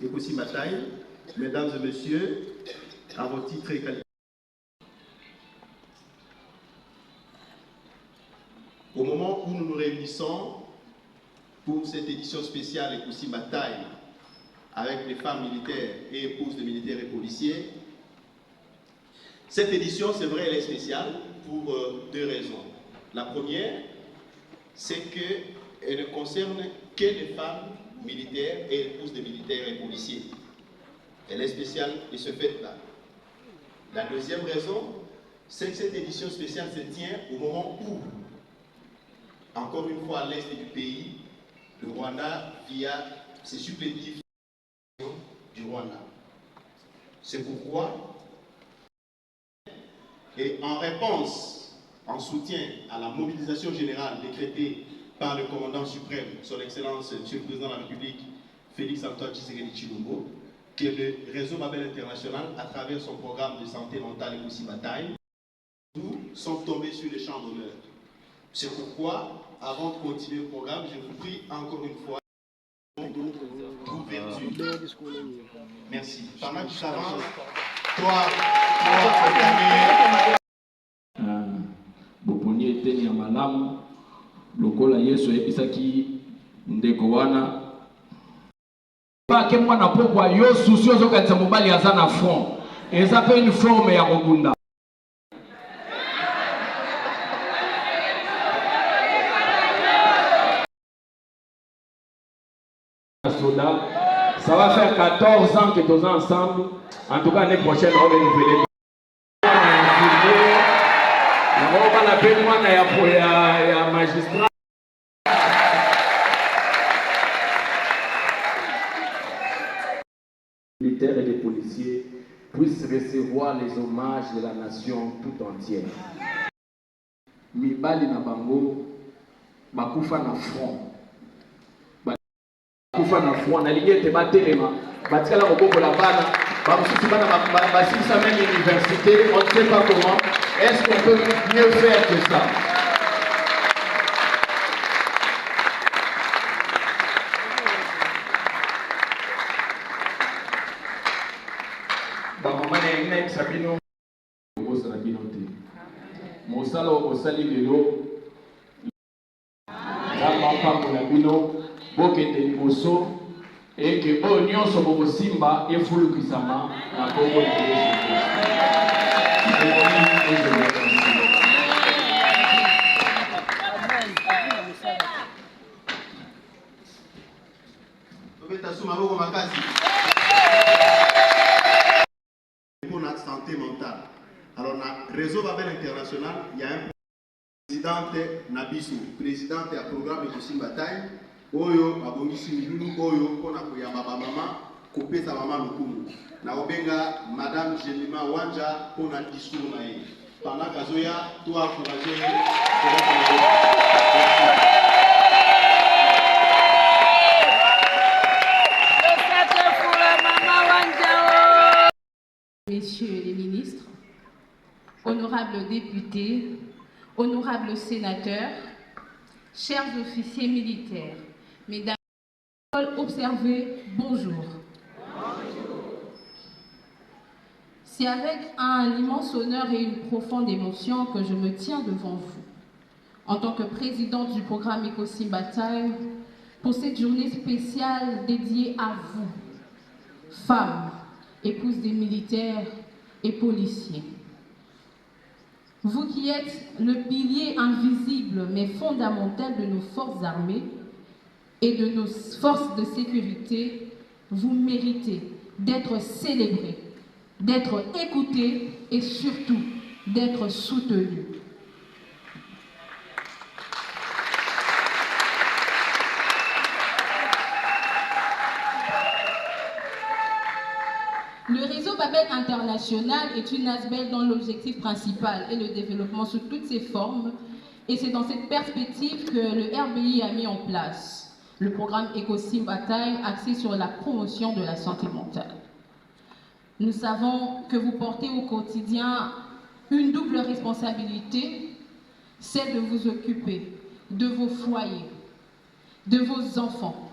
Ekosim Bataille, mesdames et messieurs, à vos titres et qualités. Au moment où nous nous réunissons pour cette édition spéciale Ekosim Bataille avec les femmes militaires et épouses de militaires et policiers, cette édition, c'est vrai, elle est spéciale pour deux raisons. La première, c'est qu'elle ne concerne que les femmes militaires et épouses de militaires et policiers. Elle est spéciale de ce fait-là. La deuxième raison, c'est que cette édition spéciale se tient au moment où, encore une fois à l'est du pays, le Rwanda, via ses supplétifs du Rwanda. C'est pourquoi, et en réponse, en soutien à la mobilisation générale décrétée par le commandant suprême, son Excellence, Monsieur le Président de la République, Félix-Antoine Tshisekedi Tshilombo, que le réseau Babel International, à travers son programme de santé mentale et aussi bataille, nous sommes tombés sur les champs d'honneur. C'est pourquoi, avant de continuer le programme, je vous prie encore une fois d'ouverture. Merci. Pendant que tu t'avances, toi, Boponi eteni ya malamu lokola Yesu ayebisaki ndeko wana ke mwana pokwa yo susi ozokanisa mobali aza na front eza pe une forme ya kobunda. Ça va faire 14 ans que nous sommes ensemble. En tout cas, l'année prochaine, on va renouveler. On va l'appeler moi un magistrat. Les militaires et les policiers puissent recevoir les hommages de la nation tout entière. Mibali na bango bakufa na front. Bakufa na front na ligne te batelema batikala kobokola bana bamususu bana basilisa même université. On ne sait pas comment. Est-ce qu'on peut mieux faire que ça? Sabino Mosala Binote Mosala Osali Lelo Zama Bino Bokete Liboso et que Onyon Sobo Simba et Foulou Kisama na Congo pour notre santé mentale. Alors, dans le réseau Babel International, il y a un président Nabisu, président du programme Ekosim Bataille, Oyo, Abongisi Milulu, Oyo, Kona Koyama Mama, Kopé sa maman Lukumu. Na Obenga, Madame Jemima Wanja, Kona discours nae. Pendant Kazoya, toi encouragé. Messieurs les ministres, honorables députés, honorables sénateurs, chers officiers militaires, mesdames et messieurs, observez, bonjour. C'est avec un immense honneur et une profonde émotion que je me tiens devant vous, en tant que présidente du programme Ekosim Bataille, pour cette journée spéciale dédiée à vous, femmes, épouses des militaires et policiers. Vous qui êtes le pilier invisible mais fondamental de nos forces armées et de nos forces de sécurité, vous méritez d'être célébrés, d'être écoutés et surtout d'être soutenus. Le réseau Babel International est une ASBEL dont l'objectif principal est le développement sous toutes ses formes, et c'est dans cette perspective que le RBI a mis en place le programme Ekosim Bataille axé sur la promotion de la santé mentale. Nous savons que vous portez au quotidien une double responsabilité, celle de vous occuper de vos foyers, de vos enfants,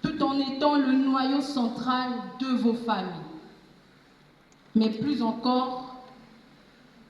tout en étant le noyau central de vos familles. Mais plus encore,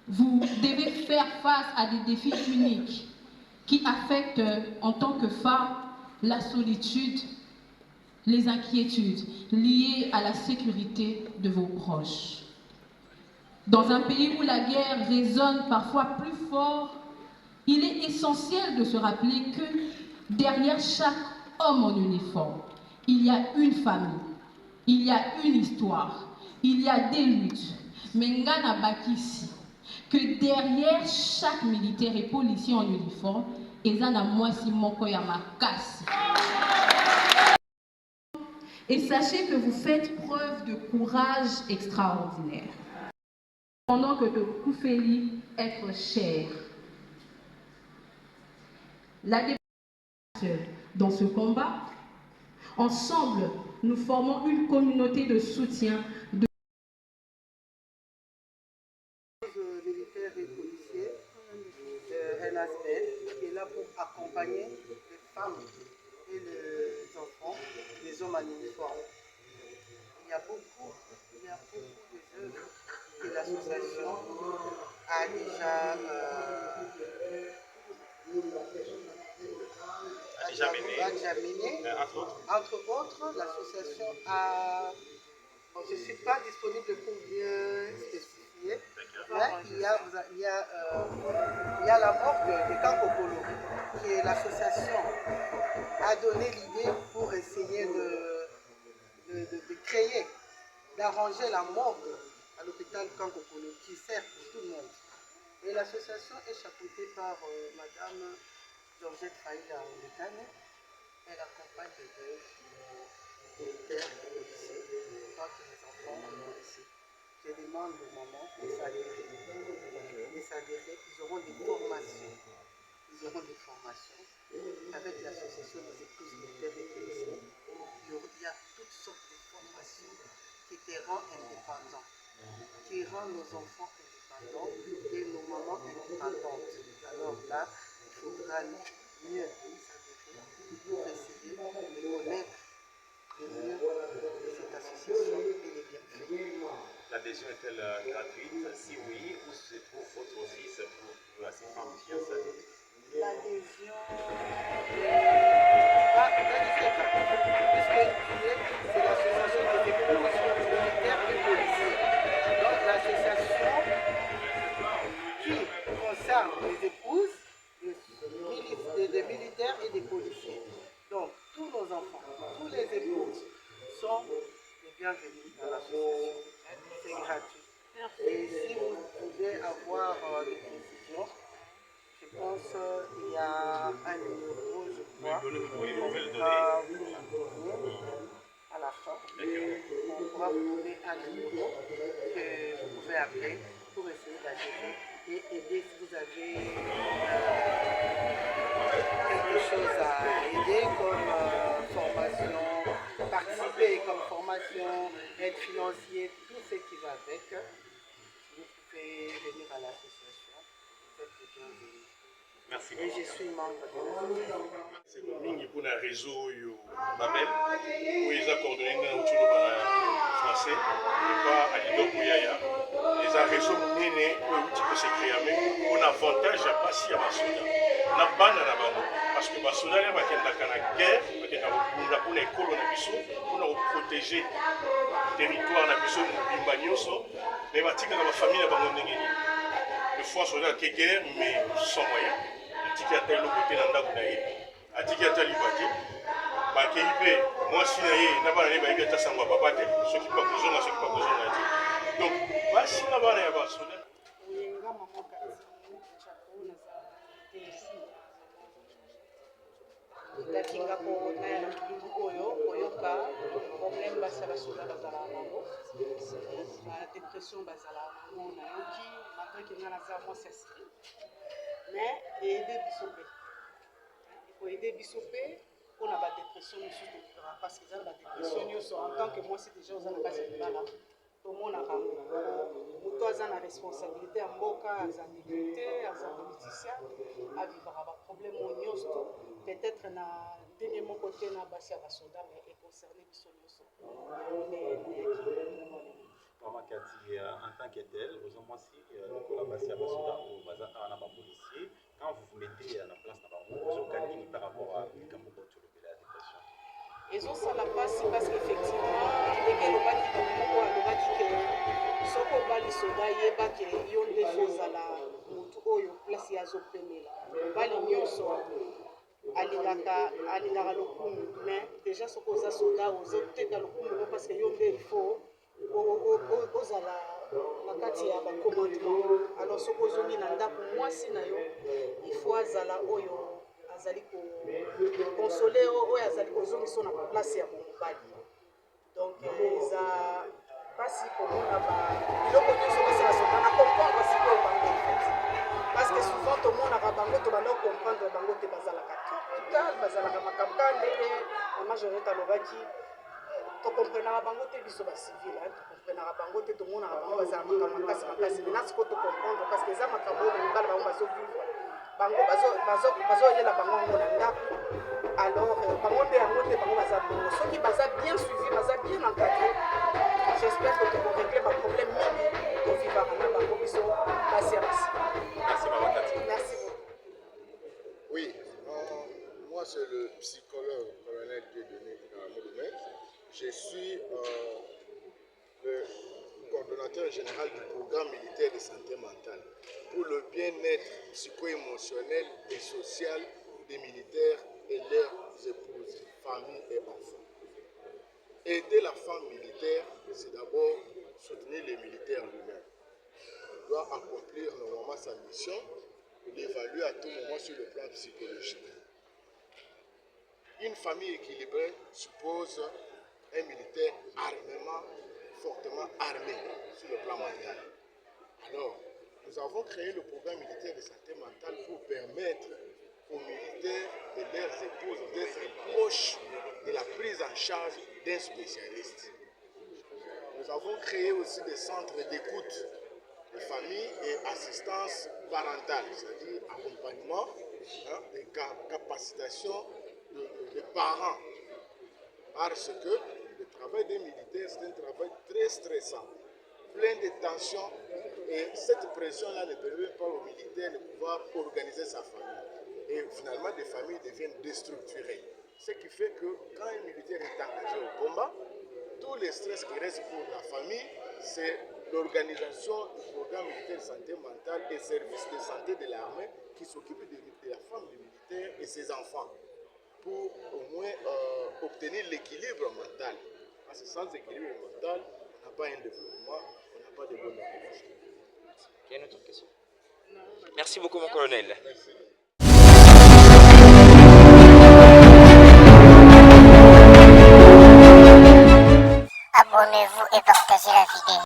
vous devez faire face à des défis uniques qui affectent en tant que femme la solitude, les inquiétudes liées à la sécurité de vos proches. Dans un pays où la guerre résonne parfois plus fort, il est essentiel de se rappeler que derrière chaque homme en uniforme, il y a une famille, il y a une histoire, il y a des luttes. Mais Ngana Bakissi, que derrière chaque militaire et policier en uniforme, Ezana Mwasi Moko Yamakasi. Et sachez que vous faites preuve de courage extraordinaire. Pendant que de Koufeli être cher. La démocratie dans ce combat, ensemble, nous formons une communauté de soutien de militaires et policiers, NASL, qui est là pour accompagner les femmes et les enfants, les hommes en uniforme. Il y a beaucoup d'œuvres que l'association a déjà menées. Entre autres, l'association a... Bon, je ne suis pas disponible pour bien spécifier, mais il y a la morgue de Kankokolo, qui est l'association a donné l'idée pour essayer de créer, d'arranger la morgue à l'hôpital Kankokolo, qui sert pour tout le monde. Et l'association est chapeautée par Madame Georgette Faïla Ndekane. Elle accompagne des veuves, militaires et policiers, tant que les enfants sont ici. Je demande aux mamans de s'adhérer. Ils auront des formations. Avec l'association des épouses militaires et policiers. Il y a toutes sortes de formations qui te rendent indépendants, qui rendent nos enfants indépendants et nos mamans indépendantes. Alors là, il faudra mieux s'adhérer pour essayer de connaître le mieux de cette association et les bienfaits. L'adhésion est-elle gratuite? Si oui, où se trouve votre office pour ces femmes qui ont s'adhérer? L'adhésion est gratuite, puisque c'est l'association des épouses militaires et policiers. Donc l'association qui concerne les épouses des militaires et des policiers. Donc tous nos enfants, tous les épouses sont les bienvenus dans l'association. C'est gratuit. Et si vous pouvez avoir des précisions, je pense qu'il y a un numéro, je crois, à la fin. On pourra vous donner un numéro que vous pouvez appeler pour essayer d'adhérer et aider si vous avez quelque chose à aider comme formation, participer comme formation, aide financière, tout ce qui va avec. Vous pouvez venir à l'association. Vous êtes les bienvenus. Merci. Et je suis membre de l'association. C'est mingi pour un réseau Babel où ils ont coordonné dans le français et pas à l'idée Mouyaya. Les réseaux néné où tu peux se créer avec un avantage à passer à Basoda. Na bana na bango parce que Basoda n'est pas qu'un guerre, mais qu'un pour les colons pour protéger le territoire na biso bimbagnoso, mais batika na famille na bango ndengeni. Le fois Soda qui guerre mais sans moyen. Atiki ata eloko te na ndako na ye atiki ata liba te bakei mpe mwasi na ye na bana na ye bayebi ata sango ya papa te soki bakozonga soki bakozonga te donc basi na bana ya basoda ndakinga kotaya na mutu oyo koyoka problème basi ya basoda bazala nango dépression bazala nango nayoki malgré ke nga naza mwasi asiri mais aider biso mpe koaider biso mpe mpona badépression mosusu tokokaka parce que eza na badépression nyonso en tant que mwasi déjà oza na kati ya libala tomonaka yango moto aza na responsabilité ya mboka aza député aza politicien avivaka baproblème oyo nyonso peut-être na ndenge moko te na basi ya basoda mais econcerné biso nyonso. Maman Cathy, en tant que tel, aux hommes aussi, la base à Basoda ou Baza à un policier, quand vous vous mettez à la place d'un barreau, vous organisez par rapport à Kamoko sur le la dépression. Ils ont ça la passe parce qu'effectivement, dès que le baki Kamoko a le baki que soko bali soda yeba que yon des choses à la mutu oyo place ya zopemela. Bali nyonso alingaka lokumu mais déjà soko za soda ozoteka lokumu parce que yon des il faut ozala na kati ya bacommandement. Alors soki ozongi na ndako mwasi na yo il faut azala oyo azali konsole oyo azali kozongisa na place ya bomobali. Donc eza mpasi komona biloko nyonso basala soka na comprendre sikoyo bango parce que souvent tomonaka bango tobanda comprendre bango te bazalaka capital bazalaka makambo ka ndenge na majorité alobaki tokomprenaka bango te biso bacivile tokomprenaka bango te tomonaka bango bazala makambo makasi mena siko tocomprendre parce que eza makambo oyo mibala bango bazovivre bango bazoyelela bango yango na ndako. Alors bango nde yango te bango baza bongo soki baza bien suivi baza bien encadré. J'espère que tokorégler baproblème mingi tovivaka na bango biso basi ya basi. Merci Maman Cathy. Merci beaucoup. Oui, moi c'est le psychologue colonel Dieudonné Moulumé. Je suis le coordonnateur général du programme militaire de santé mentale pour le bien-être psycho-émotionnel et social des militaires et leurs épouses, familles et enfants. Aider la femme militaire, c'est d'abord soutenir les militaires lui-même. Il doit accomplir normalement sa mission, l'évaluer à tout moment sur le plan psychologique. Une famille équilibrée suppose un militaire fortement armé sur le plan mental. Alors, nous avons créé le programme militaire de santé mentale pour permettre aux militaires et leurs épouses d'être proches de la prise en charge d'un spécialiste. Nous avons créé aussi des centres d'écoute de famille et assistance parentale, c'est-à-dire accompagnement, et capacitation des parents. Parce que le travail des militaires, c'est un travail très stressant, plein de tensions, et cette pression-là ne permet pas aux militaires de pouvoir organiser sa famille. Et finalement, des familles deviennent déstructurées. Ce qui fait que quand un militaire est engagé au combat, tous les stress qui restent pour la famille, c'est l'organisation du programme militaire de santé mentale et service de santé de l'armée qui s'occupe de la femme du militaire et ses enfants pour au moins obtenir l'équilibre mental. Parce que sans équilibre mental, on n'a pas un développement, on n'a pas de bonne organisation. Il y a une autre question? Merci beaucoup mon colonel. Merci. Abonnez-vous et partagez la vidéo.